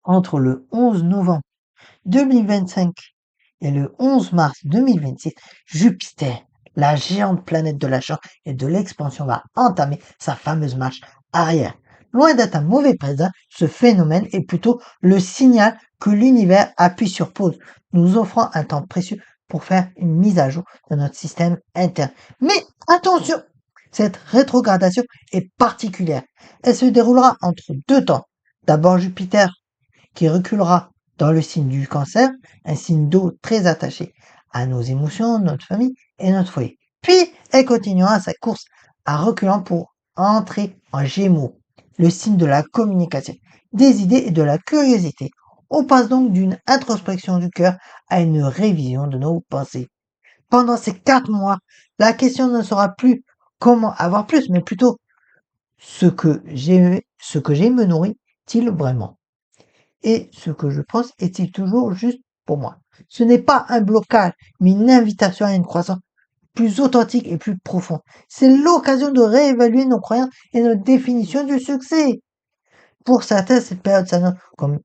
Entre le 11 novembre 2025 et le 11 mars 2026, Jupiter, la géante planète de la chance et de l'expansion, va entamer sa fameuse marche arrière. Loin d'être un mauvais présage, ce phénomène est plutôt le signal que l'univers appuie sur pause, nous offrant un temps précieux pour faire une mise à jour de notre système interne. Mais attention, cette rétrogradation est particulière. Elle se déroulera entre deux temps. D'abord Jupiter qui reculera dans le signe du cancer, un signe d'eau très attaché à nos émotions, notre famille et notre foyer. Puis, elle continuera sa course à reculant pour entrer en Gémeaux, le signe de la communication, des idées et de la curiosité. On passe donc d'une introspection du cœur à une révision de nos pensées. Pendant ces 4 mois, la question ne sera plus comment avoir plus, mais plutôt ce que j'ai me nourrit-il vraiment? Et ce que je pense est-il toujours juste pour moi? Ce n'est pas un blocage, mais une invitation à une croissance plus authentique et plus profonde. C'est l'occasion de réévaluer nos croyances et notre définition du succès. Pour certains, cette période s'annonce comme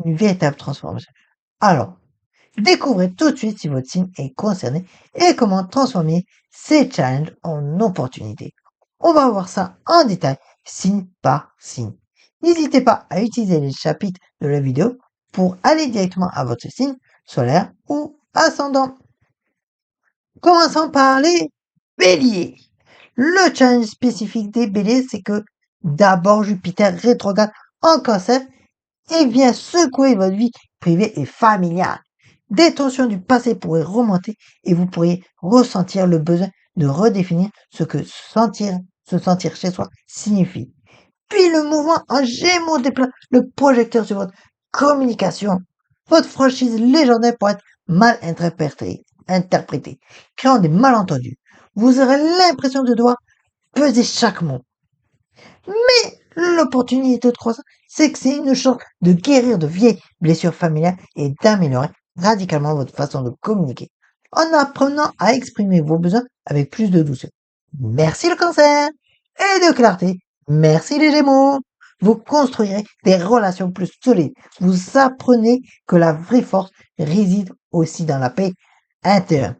une véritable transformation. Alors, découvrez tout de suite si votre signe est concerné et comment transformer ces challenges en opportunités. On va voir ça en détail, signe par signe. N'hésitez pas à utiliser les chapitres de la vidéo pour aller directement à votre signe solaire ou ascendant. Commençons par les béliers. Le challenge spécifique des béliers, c'est que d'abord Jupiter rétrograde en cancer et vient secouer votre vie privée et familiale. Des tensions du passé pourraient remonter et vous pourriez ressentir le besoin de redéfinir ce que se sentir chez soi signifie. Puis le mouvement en gémeaux déplace le projecteur sur votre communication. Votre franchise légendaire pourrait être mal interprétée, créant des malentendus. Vous aurez l'impression de devoir peser chaque mot. Mais l'opportunité de croissance, c'est que c'est une chance de guérir de vieilles blessures familiales et d'améliorer radicalement votre façon de communiquer en apprenant à exprimer vos besoins avec plus de douceur. Merci le cancer et de clarté. Merci les gémeaux. Vous construirez des relations plus solides. Vous apprenez que la vraie force réside aussi dans la paix intérieure.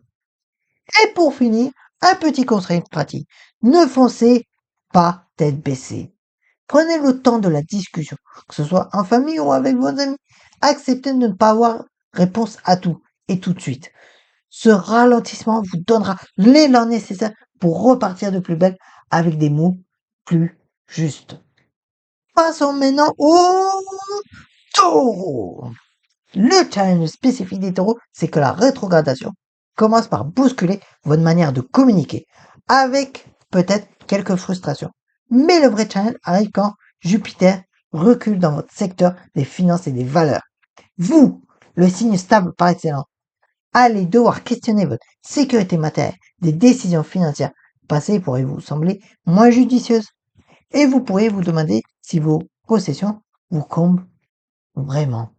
Et pour finir, un petit conseil pratique. Ne foncez pas tête baissée. Prenez le temps de la discussion, que ce soit en famille ou avec vos amis. Acceptez de ne pas avoir réponse à tout et tout de suite. Ce ralentissement vous donnera l'élan nécessaire pour repartir de plus belle avec des mots plus justes. Passons maintenant au taureau. Le challenge spécifique des taureaux, c'est que la rétrogradation commence par bousculer votre manière de communiquer, avec peut-être quelques frustrations. Mais le vrai challenge arrive quand Jupiter recule dans votre secteur des finances et des valeurs. Vous, le signe stable par excellence, allez devoir questionner votre sécurité matérielle. Des décisions financières passées pourraient vous sembler moins judicieuses. Et vous pourriez vous demander si vos possessions vous comblent vraiment.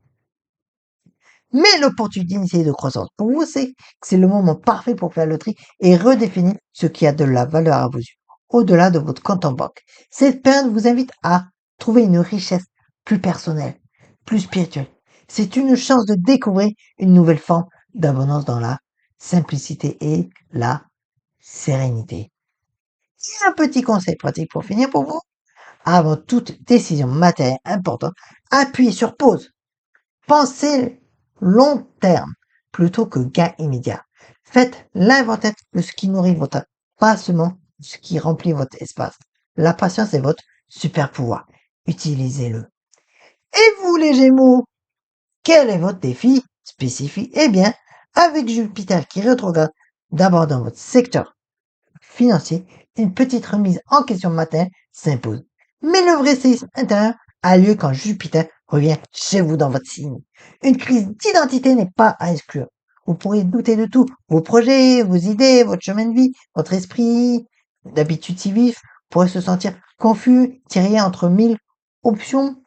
Mais l'opportunité de croissance pour vous, c'est que c'est le moment parfait pour faire le tri et redéfinir ce qui a de la valeur à vos yeux, au-delà de votre compte en banque. Cette période vous invite à trouver une richesse plus personnelle, plus spirituelle. C'est une chance de découvrir une nouvelle forme d'abondance dans la simplicité et la sérénité. Et un petit conseil pratique pour finir pour vous. Avant toute décision matérielle importante, appuyez sur pause. Pensez long terme plutôt que gain immédiat. Faites l'inventaire de ce qui nourrit votre âme, pas seulement ce qui remplit votre espace. La patience est votre super pouvoir. Utilisez-le. Et vous les Gémeaux, quel est votre défi spécifique? Eh bien, avec Jupiter qui rétrograde d'abord dans votre secteur financier, une petite remise en question matérielle s'impose. Mais le vrai séisme intérieur a lieu quand Jupiter revient chez vous dans votre signe. Une crise d'identité n'est pas à exclure. Vous pourrez douter de tout, vos projets, vos idées, votre chemin de vie, votre esprit d'habitude si vif pourrait se sentir confus, tiré entre 1000 options.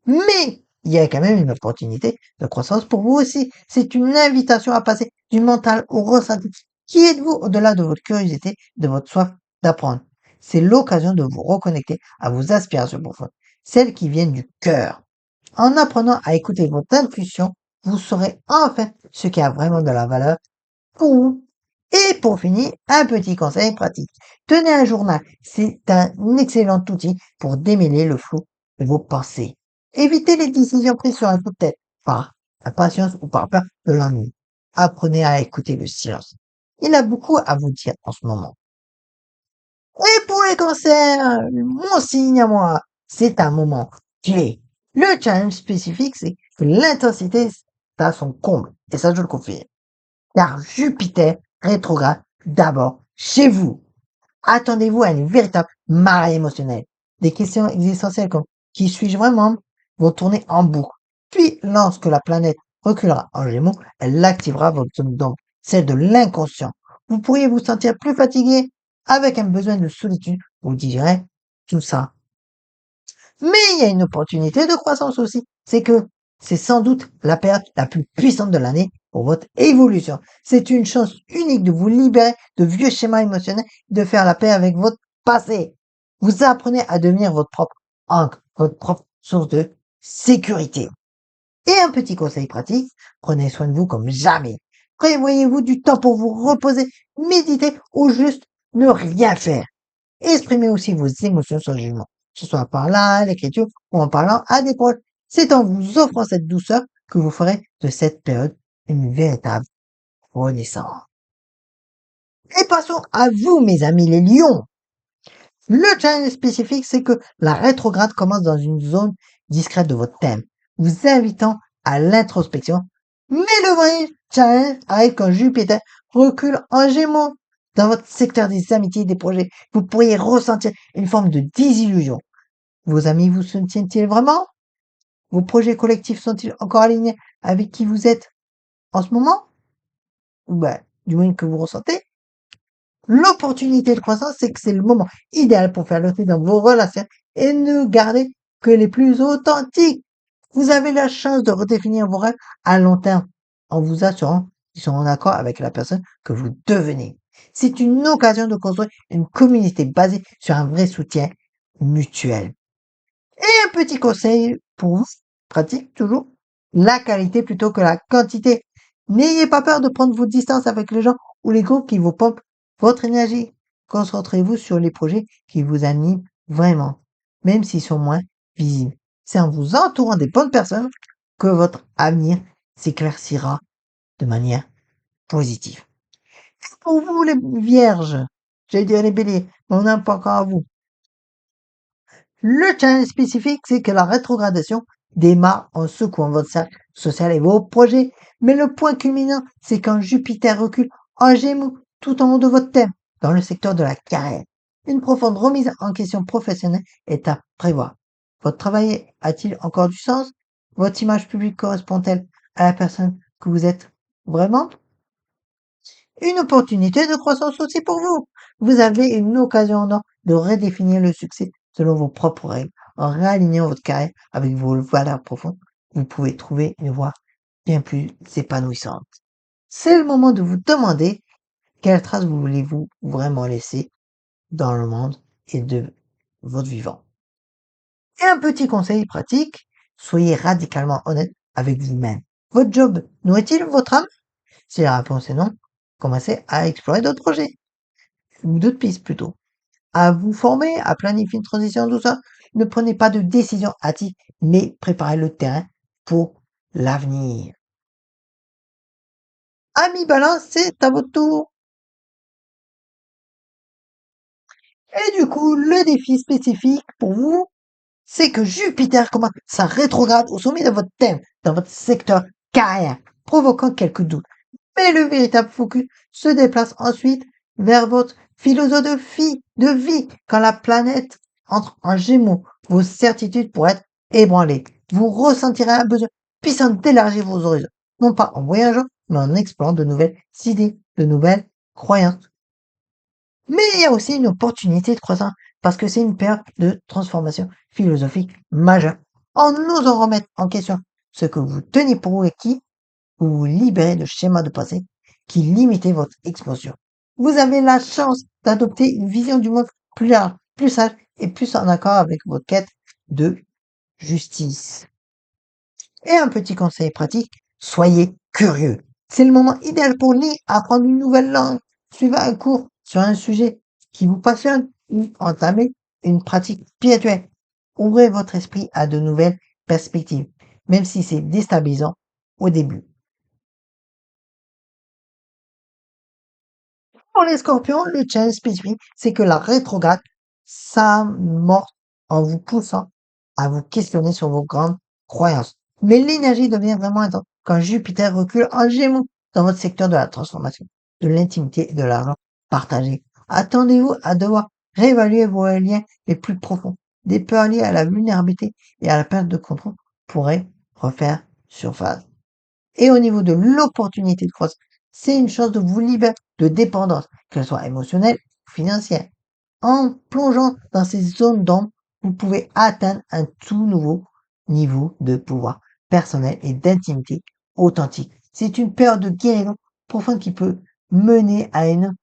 Mais il y a quand même une opportunité de croissance pour vous aussi. C'est une invitation à passer du mental au ressenti. Qui êtes-vous au-delà de votre curiosité, de votre soif d'apprendre? C'est l'occasion de vous reconnecter à vos aspirations profondes, celles qui viennent du cœur. En apprenant à écouter votre intuition, vous saurez enfin ce qui a vraiment de la valeur pour vous. Et pour finir, un petit conseil pratique. Tenez un journal. C'est un excellent outil pour démêler le flou de vos pensées. Évitez les décisions prises sur un coup de tête, par impatience ou par peur de l'ennui. Apprenez à écouter le silence. Il a beaucoup à vous dire en ce moment. Et pour les cancers, mon signe à moi, c'est un moment clé. Le challenge spécifique, c'est que l'intensité est à son comble. Et ça, je le confirme. Car Jupiter rétrograde d'abord chez vous. Attendez-vous à une véritable marée émotionnelle. Des questions existentielles comme qui suis-je vraiment vont tourner en boucle. Puis, lorsque la planète reculera en Gémeaux, elle activera votre zone d'ombre, celle de l'inconscient. Vous pourriez vous sentir plus fatigué avec un besoin de solitude. Vous direz tout ça. Mais il y a une opportunité de croissance aussi. C'est que c'est sans doute la période la plus puissante de l'année pour votre évolution. C'est une chance unique de vous libérer de vieux schémas émotionnels, de faire la paix avec votre passé. Vous apprenez à devenir votre propre ancre, votre propre source de sécurité. Et un petit conseil pratique, prenez soin de vous comme jamais. Prévoyez-vous du temps pour vous reposer, méditer ou juste ne rien faire. Exprimez aussi vos émotions sans jugement, que ce soit par là, l'écriture ou en parlant à des proches. C'est en vous offrant cette douceur que vous ferez de cette période une véritable renaissance. Et passons à vous, mes amis les lions. Le challenge spécifique, c'est que la rétrograde commence dans une zone discrète de votre thème, vous invitant à l'introspection. Mais le vrai challenge arrive quand Jupiter recule en Gémeaux. Dans votre secteur des amitiés et des projets, vous pourriez ressentir une forme de désillusion. Vos amis vous soutiennent-ils vraiment? Vos projets collectifs sont-ils encore alignés avec qui vous êtes en ce moment? Ou du moins que vous ressentez? L'opportunité de croissance, c'est que c'est le moment idéal pour faire le tri dans vos relations et ne garder que les plus authentiques. Vous avez la chance de redéfinir vos rêves à long terme en vous assurant qu'ils sont en accord avec la personne que vous devenez. C'est une occasion de construire une communauté basée sur un vrai soutien mutuel. Et un petit conseil pour vous, pratique toujours, la qualité plutôt que la quantité. N'ayez pas peur de prendre vos distances avec les gens ou les groupes qui vous pompent votre énergie. Concentrez-vous sur les projets qui vous animent vraiment, même s'ils sont moins visibles. C'est en vous entourant des bonnes personnes que votre avenir s'éclaircira de manière positive. Pour vous, les vierges, j'allais dire les béliers, mais on n'a pas encore à vous. Le challenge spécifique, c'est que la rétrogradation démarre en secouant votre cercle social et vos projets. Mais le point culminant, c'est quand Jupiter recule en Gémeaux tout en haut de votre thème, dans le secteur de la carrière. Une profonde remise en question professionnelle est à prévoir. Votre travail a-t-il encore du sens? Votre image publique correspond-elle à la personne que vous êtes vraiment? Une opportunité de croissance aussi pour vous. Vous avez une occasion en or de redéfinir le succès selon vos propres règles. En réalignant votre carrière avec vos valeurs profondes, vous pouvez trouver une voie bien plus épanouissante. C'est le moment de vous demander quelle trace vous voulez-vous vraiment laisser dans le monde et de votre vivant. Et un petit conseil pratique, soyez radicalement honnête avec vous-même. Votre job nourrit-il votre âme? Si la réponse est non, commencez à explorer d'autres projets, ou d'autres pistes plutôt. À vous former, à planifier une transition, tout ça. Ne prenez pas de décision hâtive, mais préparez le terrain pour l'avenir. Ami Balance, c'est à votre tour. Et du coup, le défi spécifique pour vous, c'est que Jupiter commence sa rétrograde au sommet de votre thème, dans votre secteur carrière, provoquant quelques doutes. Mais le véritable focus se déplace ensuite vers votre philosophie de vie. Quand la planète entre en gémeaux, vos certitudes pourraient être ébranlées. Vous ressentirez un besoin puissant d'élargir vos horizons, non pas en voyageant, mais en explorant de nouvelles idées, de nouvelles croyances. Mais il y a aussi une opportunité de croissance, parce que c'est une période de transformation philosophique majeure. En osant remettre en question ce que vous tenez pour vous et qui, vous vous libérez de schémas de pensée qui limitaient votre expansion. Vous avez la chance d'adopter une vision du monde plus large, plus sage et plus en accord avec votre quête de justice. Et un petit conseil pratique, soyez curieux. C'est le moment idéal pour lire, apprendre une nouvelle langue, suivre un cours sur un sujet qui vous passionne ou entamer une pratique spirituelle. Ouvrez votre esprit à de nouvelles perspectives, même si c'est déstabilisant au début. Pour les scorpions, le challenge spécifique, c'est que la rétrograde s'amorce en vous poussant à vous questionner sur vos grandes croyances. Mais l'énergie devient vraiment intense quand Jupiter recule en gémeaux dans votre secteur de la transformation, de l'intimité et de l'argent partagé. Attendez-vous à devoir réévaluer vos liens les plus profonds. Des peurs liées à la vulnérabilité et à la perte de contrôle pourraient refaire surface. Et au niveau de l'opportunité de croissance, c'est une chance de vous libérer de dépendance, qu'elle soit émotionnelle ou financière. En plongeant dans ces zones d'ombre, vous pouvez atteindre un tout nouveau niveau de pouvoir personnel et d'intimité authentique. C'est une période de guérison profonde qui peut mener à une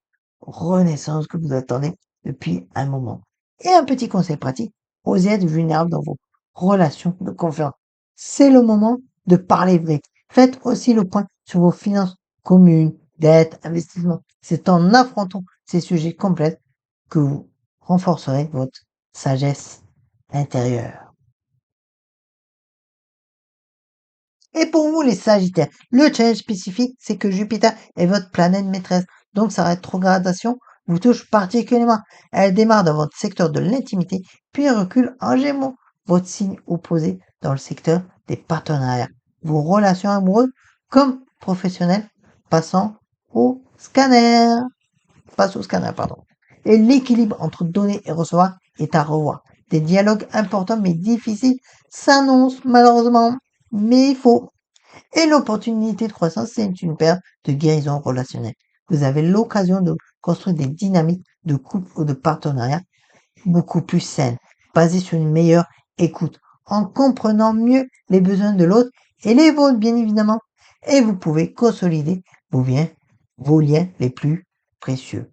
renaissance que vous attendez depuis un moment. Et un petit conseil pratique, osez être vulnérable dans vos relations de confiance. C'est le moment de parler vrai. Faites aussi le point sur vos finances communes, dettes, investissements. C'est en affrontant ces sujets complexes que vous renforcerez votre sagesse intérieure. Et pour vous, les Sagittaires, le challenge spécifique, c'est que Jupiter est votre planète maîtresse. Donc, sa rétrogradation vous touche particulièrement. Elle démarre dans votre secteur de l'intimité, puis recule en Gémeaux, votre signe opposé dans le secteur des partenariats. Vos relations amoureuses comme professionnelles passant au scanner. Passe au scanner, pardon. Et l'équilibre entre donner et recevoir est à revoir. Des dialogues importants mais difficiles s'annoncent malheureusement, mais il faut et l'opportunité de croissance, c'est une paire de guérison relationnelle. Vous avez l'occasion de construire des dynamiques de couple ou de partenariat beaucoup plus saines, basées sur une meilleure écoute, en comprenant mieux les besoins de l'autre et les vôtres, bien évidemment. Et vous pouvez consolider vos liens les plus précieux.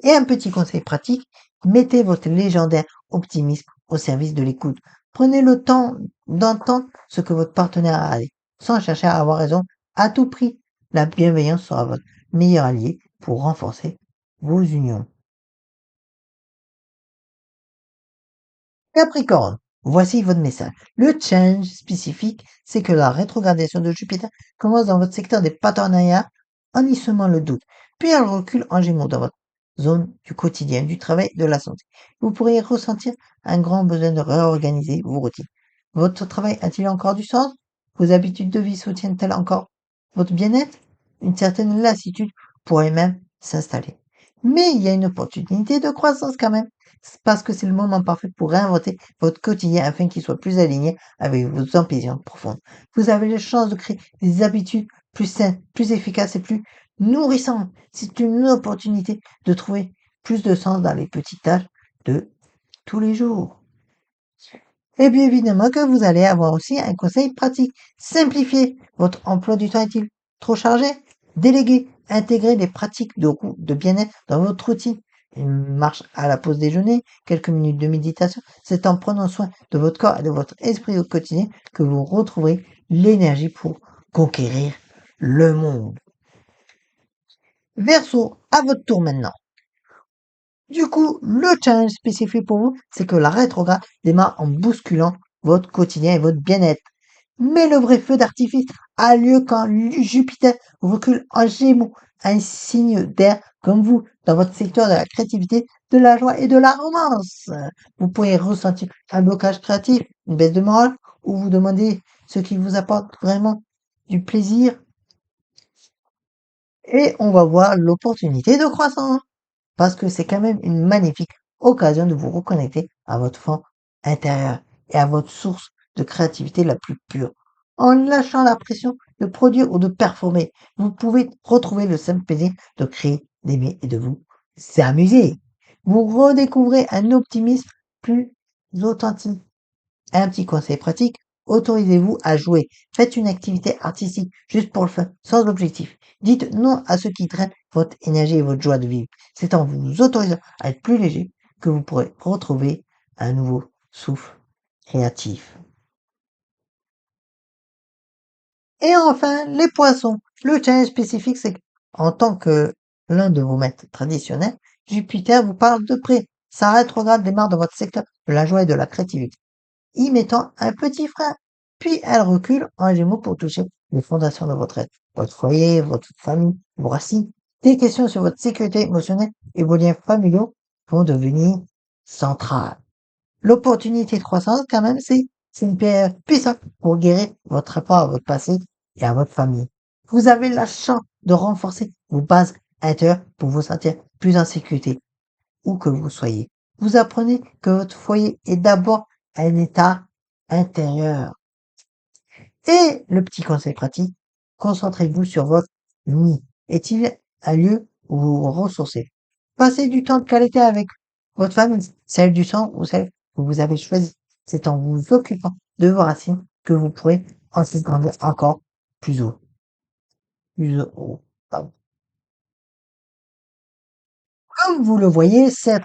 Et un petit conseil pratique, mettez votre légendaire optimisme au service de l'écoute. Prenez le temps d'entendre ce que votre partenaire a à dire, sans chercher à avoir raison à tout prix. La bienveillance sera votre meilleur allié pour renforcer vos unions. Capricorne, voici votre message. Le change spécifique, c'est que la rétrogradation de Jupiter commence dans votre secteur des partenariats en y semant le doute, puis elle recule en gémeaux dans votre zone du quotidien, du travail, de la santé. Vous pourriez ressentir un grand besoin de réorganiser vos routines. Votre travail a-t-il encore du sens? Vos habitudes de vie soutiennent-elles encore votre bien-être? Une certaine lassitude pourrait même s'installer. Mais il y a une opportunité de croissance quand même. C'est parce que c'est le moment parfait pour réinventer votre quotidien afin qu'il soit plus aligné avec vos ambitions profondes. Vous avez la chance de créer des habitudes plus saines, plus efficaces et plus nourrissantes. C'est une opportunité de trouver plus de sens dans les petites tâches de tous les jours. Et bien évidemment que vous allez avoir aussi un conseil pratique. Simplifiez votre emploi du temps est-il trop chargé? Déléguez, intégrez des pratiques de bien-être dans votre routine. Une marche à la pause déjeuner, quelques minutes de méditation, c'est en prenant soin de votre corps et de votre esprit au quotidien que vous retrouverez l'énergie pour conquérir le monde. Verseau, à votre tour maintenant. Du coup, le challenge spécifique pour vous, c'est que la rétrograde démarre en bousculant votre quotidien et votre bien-être. Mais le vrai feu d'artifice a lieu quand Jupiter recule en Gémeaux, un signe d'air comme vous, dans votre secteur de la créativité, de la joie et de la romance. Vous pourrez ressentir un blocage créatif, une baisse de morale, ou vous demander ce qui vous apporte vraiment du plaisir. Et on va voir l'opportunité de croissance parce que c'est quand même une magnifique occasion de vous reconnecter à votre fond intérieur et à votre source de créativité la plus pure. En lâchant la pression de produire ou de performer, vous pouvez retrouver le simple plaisir de créer, d'aimer et de vous amuser. Vous redécouvrez un optimisme plus authentique. Un petit conseil pratique, autorisez-vous à jouer. Faites une activité artistique juste pour le fun, sans objectif. Dites non à ce qui draine votre énergie et votre joie de vivre. C'est en vous autorisant à être plus léger que vous pourrez retrouver un nouveau souffle créatif. Et enfin, les poissons. Le challenge spécifique, c'est qu'en tant que l'un de vos maîtres traditionnels, Jupiter vous parle de près. Sa rétrograde démarre dans votre secteur de la joie et de la créativité, y mettant un petit frein. Puis elle recule en Gémeaux pour toucher les fondations de votre être, votre foyer, votre famille, vos racines. Des questions sur votre sécurité émotionnelle et vos liens familiaux vont devenir centrales. L'opportunité de croissance, quand même, c'est une pierre puissante pour guérir votre rapport à votre passé et à votre famille. Vous avez la chance de renforcer vos bases intérieures pour vous sentir plus en sécurité, où que vous soyez. Vous apprenez que votre foyer est d'abord un état intérieur. Et le petit conseil pratique, concentrez-vous sur votre nid. Est-il un lieu où vous vous ressourcez? Passez du temps de qualité avec votre famille, celle du sang ou celle que vous avez choisie. C'est en vous occupant de vos racines que vous pourrez ensuite grandir encore plus haut. Plus haut. Pardon. Comme vous le voyez, cette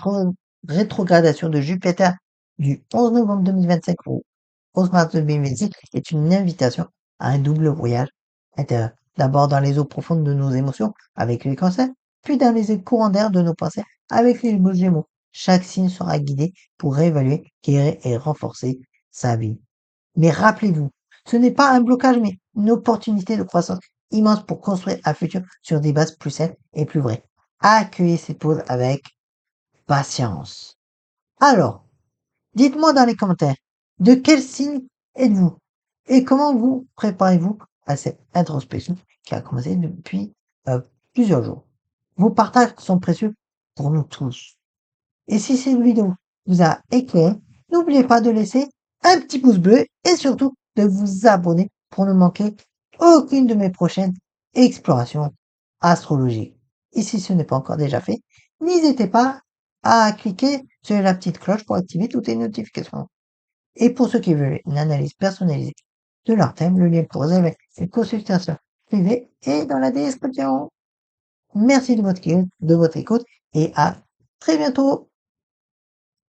rétrogradation de Jupiter du 11 novembre 2025 au 11 mars 2026 est une invitation à un double voyage intérieur. D'abord dans les eaux profondes de nos émotions avec les cancers, puis dans les courants d'air de nos pensées avec les Gémeaux. Chaque signe sera guidé pour réévaluer, guérir et renforcer sa vie. Mais rappelez-vous, ce n'est pas un blocage, mais une opportunité de croissance immense pour construire un futur sur des bases plus saines et plus vraies. Accueillez cette pause avec patience. Alors, dites-moi dans les commentaires, de quel signe êtes-vous et comment vous préparez-vous à cette introspection qui a commencé depuis plusieurs jours. Vos partages sont précieux pour nous tous. Et si cette vidéo vous a éclairé, n'oubliez pas de laisser un petit pouce bleu et surtout de vous abonner pour ne manquer aucune de mes prochaines explorations astrologiques. Et si ce n'est pas encore déjà fait, n'hésitez pas à cliquer sur la petite cloche pour activer toutes les notifications. Et pour ceux qui veulent une analyse personnalisée de leur thème, le lien pour réserver une consultation privée est dans la description. Merci de votre écoute et à très bientôt.